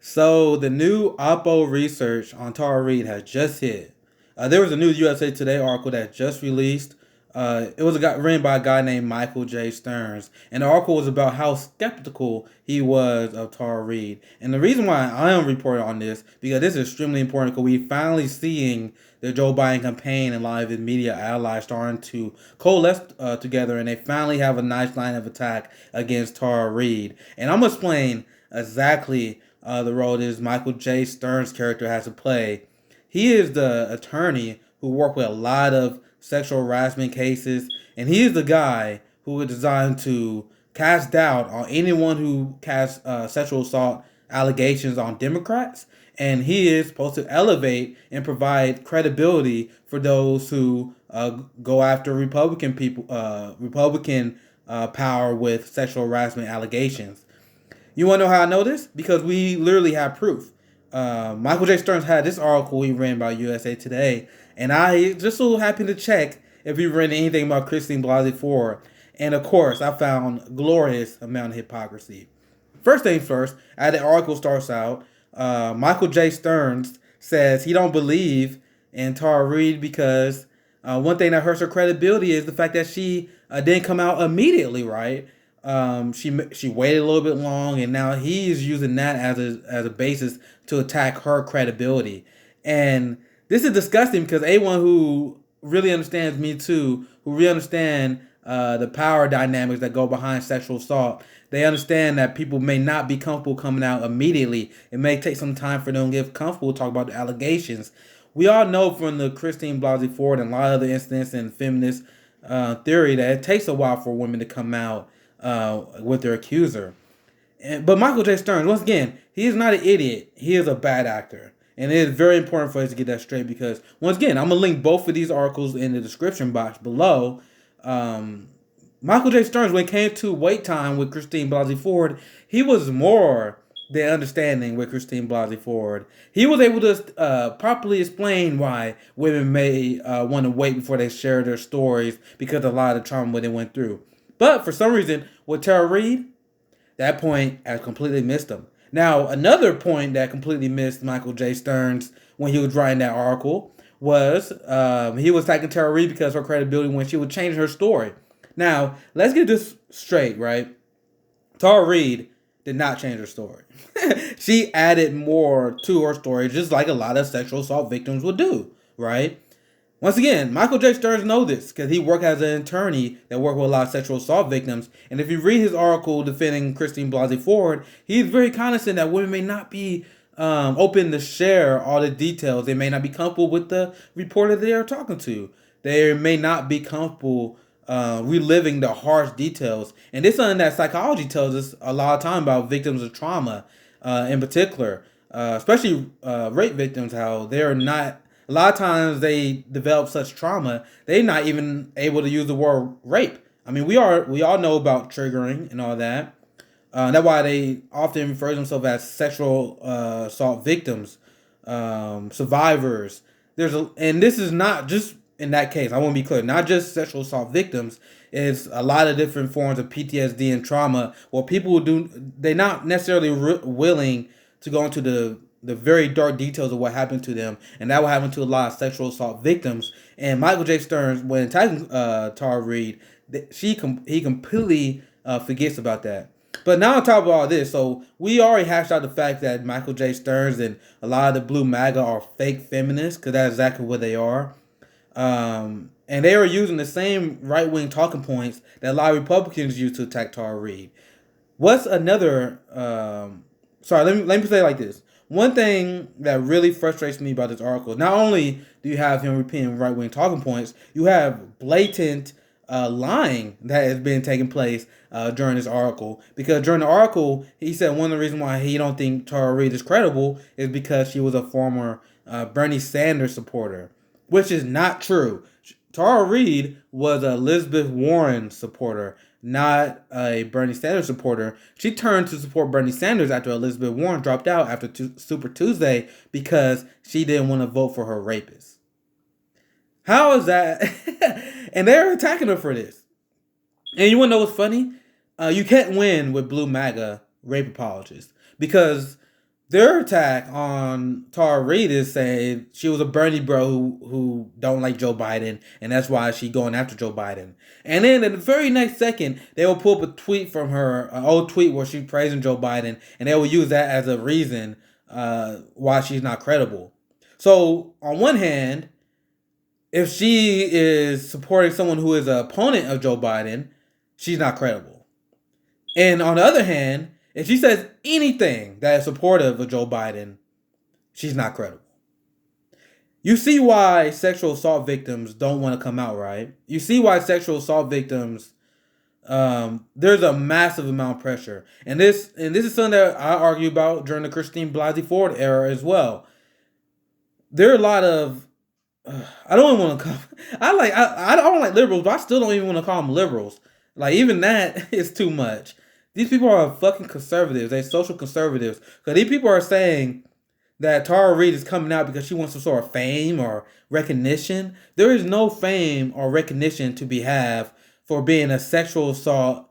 So the new Oppo research on Tara Reade has just hit. There was a new USA Today article that just released. It was written by a guy named Michael J. Stearns, and the article was about how skeptical he was of Tara Reade. And the reason why I am reporting on this because this is extremely important because we finally seeing the Joe Biden campaign and a lot of his media allies starting to coalesce together, and they finally have a nice line of attack against Tara Reade. And I'm gonna explain exactly the role this Michael J. Stearns character has to play. He is the attorney who worked with a lot of sexual harassment cases, and he is the guy who is designed to cast doubt on anyone who casts sexual assault allegations on Democrats. And he is supposed to elevate and provide credibility for those who go after Republican people, Republican power with sexual harassment allegations. You want to know how I know this? Because we literally have proof. Michael J. Stearns had this article he ran about USA Today, and I just so happened to check if he ran anything about Christine Blasey Ford. And of course, I found glorious amount of hypocrisy. First things first, as the article starts out, Michael J. Stearns says he don't believe in Tara Reade because one thing that hurts her credibility is the fact that she didn't come out immediately, right? She waited a little bit long, and now he's using that as a basis to attack her credibility. And this is disgusting because anyone who really understands Me Too, who really understand the power dynamics that go behind sexual assault, they understand that people may not be comfortable coming out immediately. It may take some time for them to get comfortable to talk about the allegations. We all know from the Christine Blasey Ford and a lot of other incidents in feminist theory that it takes a while for women to come out with their accuser. But Michael J. Stearns, once again, he is not an idiot. He is a bad actor. And it is very important for us to get that straight because, once again, I'm going to link both of these articles in the description box below. Michael J. Stearns, when it came to wait time with Christine Blasey Ford, he was more than understanding with Christine Blasey Ford. He was able to properly explain why women may want to wait before they share their stories because of a lot of the trauma they went through. But for some reason, with Tara Reade, that point has completely missed him. Now, another point that completely missed Michael J. Stearns when he was writing that article was he was attacking Tara Reade because of her credibility when she would change her story. Now, let's get this straight, right? Tara Reade did not change her story. She added more to her story, just like a lot of sexual assault victims would do, right? Once again, Michael J. Stearns knows this because he worked as an attorney that worked with a lot of sexual assault victims. And if you read his article defending Christine Blasey Ford, he's very cognizant that women may not be open to share all the details. They may not be comfortable with the reporter they are talking to. They may not be comfortable reliving the harsh details. And this is something that psychology tells us a lot of time about victims of trauma in particular, especially rape victims, how they're not a lot of times they develop such trauma, they're not even able to use the word rape. I mean, we all know about triggering and all that. That's why they often refer to themselves as sexual assault victims, survivors. And this is not just in that case. I want to be clear, not just sexual assault victims. It's a lot of different forms of PTSD and trauma where people they're not necessarily willing to go into the very dark details of what happened to them, and that will happen to a lot of sexual assault victims. And Michael J. Stearns, when attacking Tara Reade, he completely forgets about that. But now on top of all this, so we already hashed out the fact that Michael J. Stearns and a lot of the Blue MAGA are fake feminists, because that's exactly what they are. And they are using the same right-wing talking points that a lot of Republicans use to attack Tara Reade. What's another... let me say it like this. One thing that really frustrates me about this article, not only do you have him repeating right-wing talking points, you have blatant lying that has been taking place during this article. Because during the article, he said one of the reasons why he don't think Tara Reade is credible is because she was a former Bernie Sanders supporter, which is not true. Tara Reade was a Elizabeth Warren supporter, not a Bernie Sanders supporter. She turned to support Bernie Sanders after Elizabeth Warren dropped out after Super Tuesday because she didn't want to vote for her rapist. How is that? And they're attacking her for this. And you want to know what's funny? You can't win with Blue MAGA rape apologists because Their attack on Tara Reade is saying she was a Bernie bro who don't like Joe Biden, and that's why she going after Joe Biden. And then in the very next second, they will pull up a tweet from her, an old tweet where she's praising Joe Biden, and they will use that as a reason why she's not credible. So on one hand, if she is supporting someone who is an opponent of Joe Biden, she's not credible. And on the other hand, if she says anything that is supportive of Joe Biden, she's not credible. You see why sexual assault victims don't want to come out, right? You see why sexual assault victims, there's a massive amount of pressure. And this is something that I argue about during the Christine Blasey Ford era as well. There are a lot of I don't even want to call. I don't like liberals, but I still don't even want to call them liberals. Like even that is too much. These people are fucking conservatives. They're social conservatives. Because these people are saying that Tara Reade is coming out because she wants some sort of fame or recognition. There is no fame or recognition to be had for being a sexual assault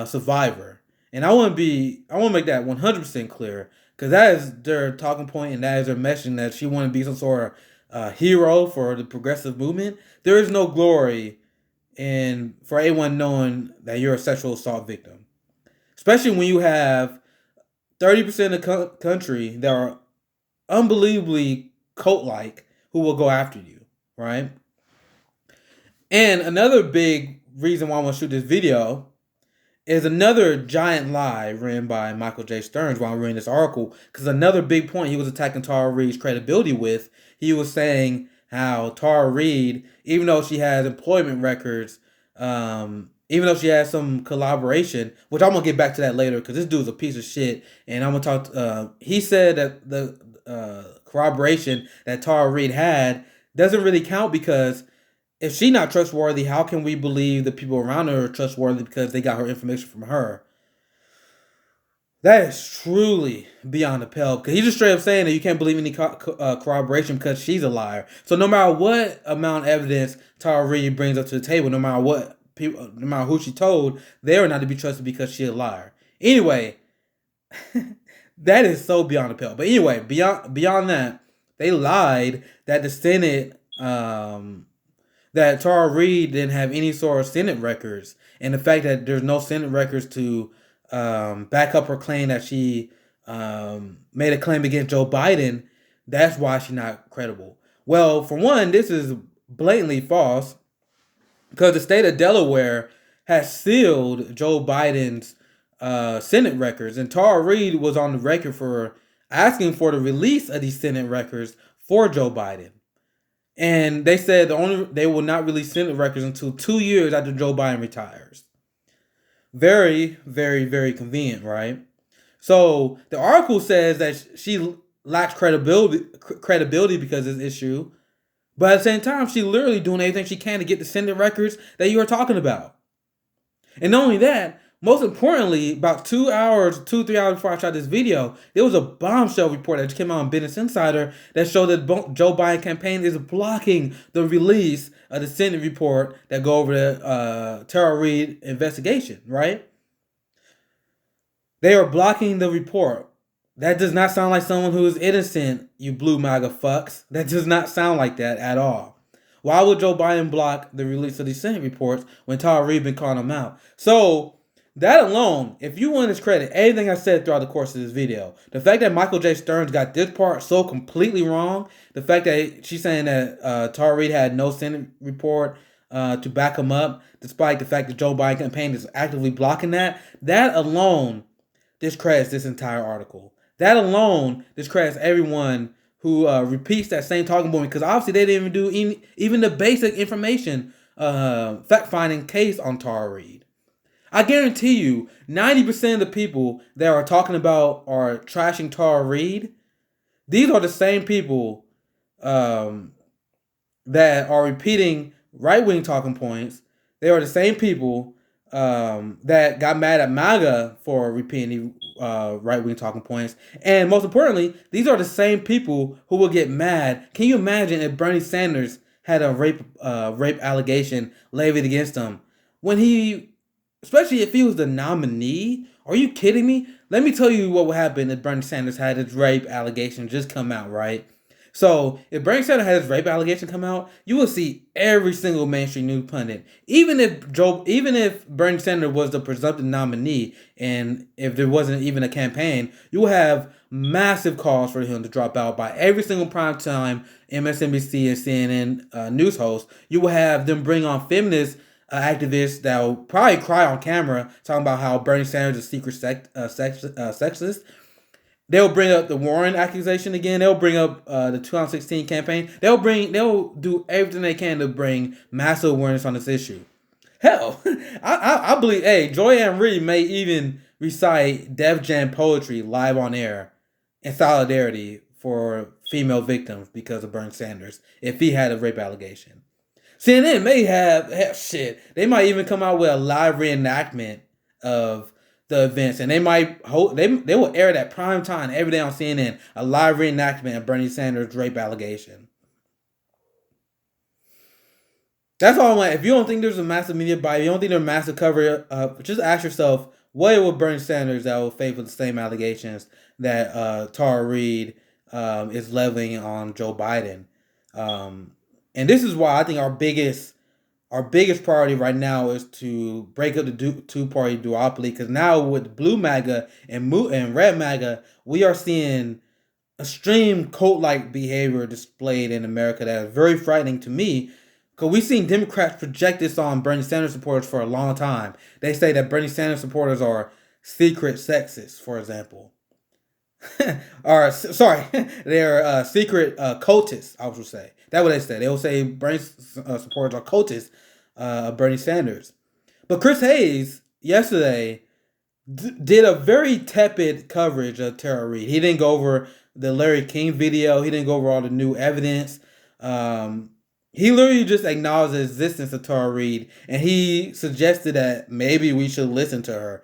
survivor. And I want to make that 100% clear because that is their talking point and that is their messaging that she want to be some sort of hero for the progressive movement. There is no glory in for anyone knowing that you're a sexual assault victim, especially when you have 30% of the country that are unbelievably cult-like who will go after you, right? And another big reason why I want to shoot this video is another giant lie written by Michael J. Stearns while I'm reading this article. Because another big point he was attacking Tara Reade's credibility with, he was saying how Tara Reade, even though she has employment records, even though she has some collaboration, which I'm gonna get back to that later because this dude's a piece of shit, and I'm gonna talk. He said that the corroboration that Tara Reade had doesn't really count because if she's not trustworthy, how can we believe the people around her are trustworthy because they got her information from her? That is truly beyond the pale. Because he's just straight up saying that you can't believe any corroboration because she's a liar. So no matter what amount of evidence Tara Reade brings up to the table, no matter what people, no matter who she told, they are not to be trusted because she's a liar. Anyway, that is so beyond the pale. But anyway, beyond that, they lied that the Senate. That Tara Reade didn't have any sort of Senate records, and the fact that there's no Senate records to back up her claim that she made a claim against Joe Biden, that's why she's not credible. Well, for one, this is blatantly false because the state of Delaware has sealed Joe Biden's Senate records, and Tara Reade was on the record for asking for the release of these Senate records for Joe Biden. And they said they will not release Senate records until 2 years after Joe Biden retires. Very, very, very convenient, right? So the article says that she lacks credibility because of this issue, but at the same time, she's literally doing everything she can to get the Senate records that you are talking about. And not only that, most importantly, about 3 hours before I shot this video, there was a bombshell report that just came out on Business Insider that showed that Joe Biden campaign is blocking the release of the Senate report that go over the Tara Reade investigation, right? They are blocking the report. That does not sound like someone who is innocent, you blue MAGA fucks. That does not sound like that at all. Why would Joe Biden block the release of these Senate reports when Tara Reade been calling them out? So that alone, if you want to discredit anything I said throughout the course of this video, the fact that Michael J. Stearns got this part so completely wrong, the fact that she's saying that Tara Reade had no Senate report to back him up, despite the fact that Joe Biden campaign is actively blocking that alone discredits this entire article. That alone discredits everyone who repeats that same talking point because obviously they didn't even do even the basic information fact-finding case on Tara Reade. I guarantee you, 90% of the people that are talking about or trashing Tara Reade, these are the same people that are repeating right-wing talking points. They are the same people that got mad at MAGA for repeating right-wing talking points. And most importantly, these are the same people who will get mad. Can you imagine if Bernie Sanders had a rape allegation levied against him when he... Especially if he was the nominee Are you kidding me? Let me tell you what would happen if Bernie Sanders had his rape allegation just come out, right? So if Bernie Sanders had his rape allegation come out, you will see every single mainstream news pundit, even if Bernie Sanders was the presumptive nominee, and if there wasn't even a campaign, you will have massive calls for him to drop out by every single primetime MSNBC and CNN news host. You will have them bring on feminists activists that will probably cry on camera talking about how Bernie Sanders is a secret sexist. They'll bring up the Warren accusation again. They'll bring up the 2016 campaign. They'll do everything they can to bring massive awareness on this issue. Hell, I believe. Hey, Joy-Ann Reid may even recite Def Jam poetry live on air in solidarity for female victims because of Bernie Sanders if he had a rape allegation. CNN may have shit. They might even come out with a live reenactment of the events, and they might they will air that prime time every day on CNN, a live reenactment of Bernie Sanders' rape allegation. That's all I want. If you don't think there's a massive media buy, you don't think there's a massive cover up, just ask yourself, what would Bernie Sanders that will face with the same allegations that Tara Reade is leveling on Joe Biden? And this is why I think our biggest priority right now is to break up the two-party duopoly, because now with Blue MAGA and Red MAGA, we are seeing extreme cult-like behavior displayed in America that is very frightening to me, because we've seen Democrats project this on Bernie Sanders supporters for a long time. They say that Bernie Sanders supporters are secret sexists, for example. Or, sorry, they're secret cultists, I would say. That's what they say. They will say Bernie supporters are cultists of Bernie Sanders. But Chris Hayes, yesterday, did a very tepid coverage of Tara Reade. He didn't go over the Larry King video. He didn't go over all the new evidence. He literally just acknowledged the existence of Tara Reade, and he suggested that maybe we should listen to her.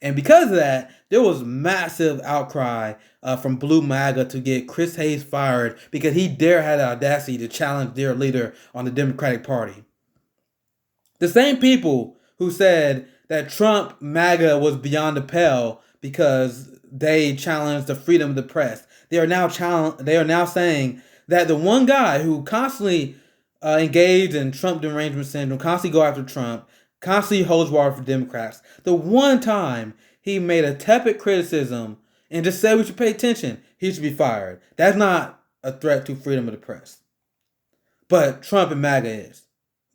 And because of that, there was massive outcry from Blue MAGA to get Chris Hayes fired because he had the audacity to challenge their leader on the Democratic Party. The same people who said that Trump MAGA was beyond the pale because they challenged the freedom of the press, they are now saying that the one guy who constantly engaged in Trump derangement syndrome, constantly go after Trump, constantly holds water for Democrats, the one time he made a tepid criticism and just said we should pay attention, he should be fired. That's not a threat to freedom of the press. But Trump and MAGA is.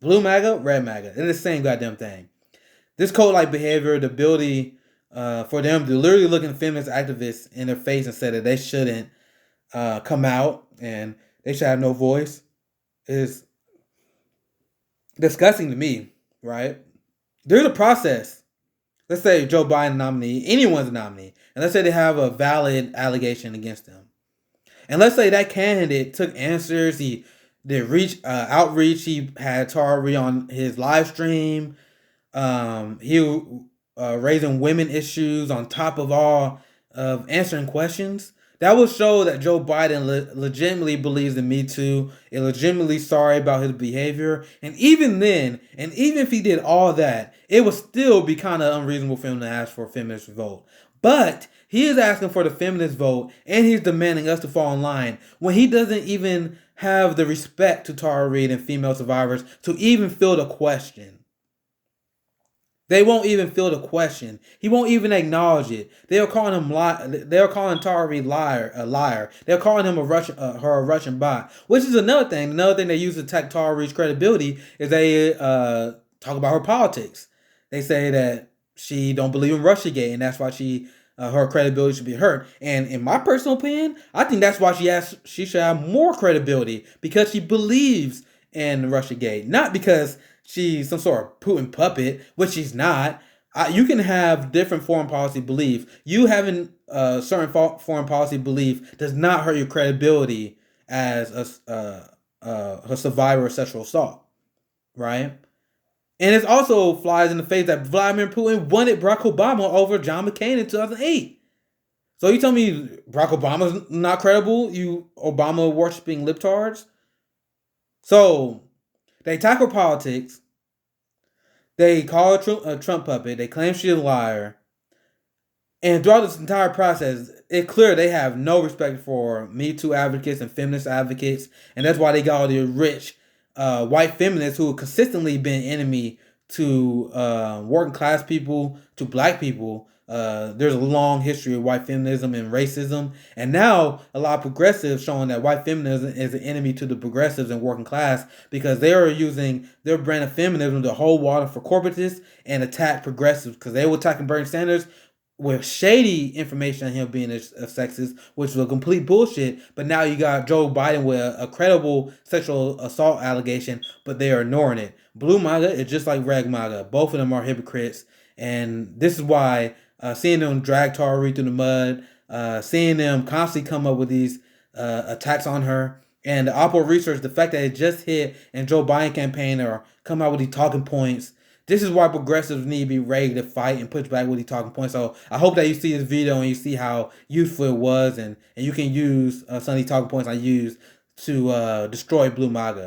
Blue MAGA, Red MAGA. They're the same goddamn thing. This cult-like behavior, the ability for them to literally look at feminist activists in their face and say that they shouldn't come out and they should have no voice, is disgusting to me, right? There's a process. Let's say Joe Biden nominee, anyone's a nominee, and let's say they have a valid allegation against them. And let's say that candidate took answers, he did outreach, he had Tara Reade on his live stream, he raising women issues on top of all of answering questions. That will show that Joe Biden legitimately believes in Me Too, is legitimately sorry about his behavior. And even then, and even if he did all that, it would still be kind of unreasonable for him to ask for a feminist vote. But he is asking for the feminist vote, and he's demanding us to fall in line when he doesn't even have the respect to Tara Reade and female survivors to even field a question. They won't even field a question. He won't even acknowledge it. They are calling him They're calling Tara Reade a liar. They're calling him her a Russian bot, which is another thing. Another thing they use to attack Tara Reade's credibility is they talk about her politics. They say that she don't believe in Russiagate, and that's why her credibility should be hurt. And in my personal opinion, I think that's why she should have more credibility, because she believes in Russiagate, not because she's some sort of Putin puppet, which she's not. You can have different foreign policy belief. You having a certain foreign policy belief does not hurt your credibility as a survivor of sexual assault, right? And it also flies in the face that Vladimir Putin wanted Barack Obama over John McCain in 2008. So you tell me Barack Obama's not credible, you Obama worshipping libtards? So they tackle politics. They call her a Trump puppet. They claim she's a liar. And throughout this entire process, it's clear they have no respect for Me Too advocates and feminist advocates, and that's why they got all the rich white feminists who have consistently been enemy to working class people, to black people. There's a long history of white feminism and racism, and now a lot of progressives showing that white feminism is an enemy to the progressives and working class because they are using their brand of feminism to hold water for corporatists and attack progressives because they were attacking Bernie Sanders with shady information on him being a sexist, which was complete bullshit. But now you got Joe Biden with a credible sexual assault allegation, but they are ignoring it. Blue MAGA is just like Red MAGA. Both of them are hypocrites, and this is why seeing them drag Tara Reade through the mud, seeing them constantly come up with these attacks on her, and the Oppo research, the fact that it just hit and Joe Biden campaign or come out with these talking points, this is why progressives need to be ready to fight and push back with these talking points. So I hope that you see this video and you see how useful it was, and you can use some of these talking points I used to destroy Blue MAGA.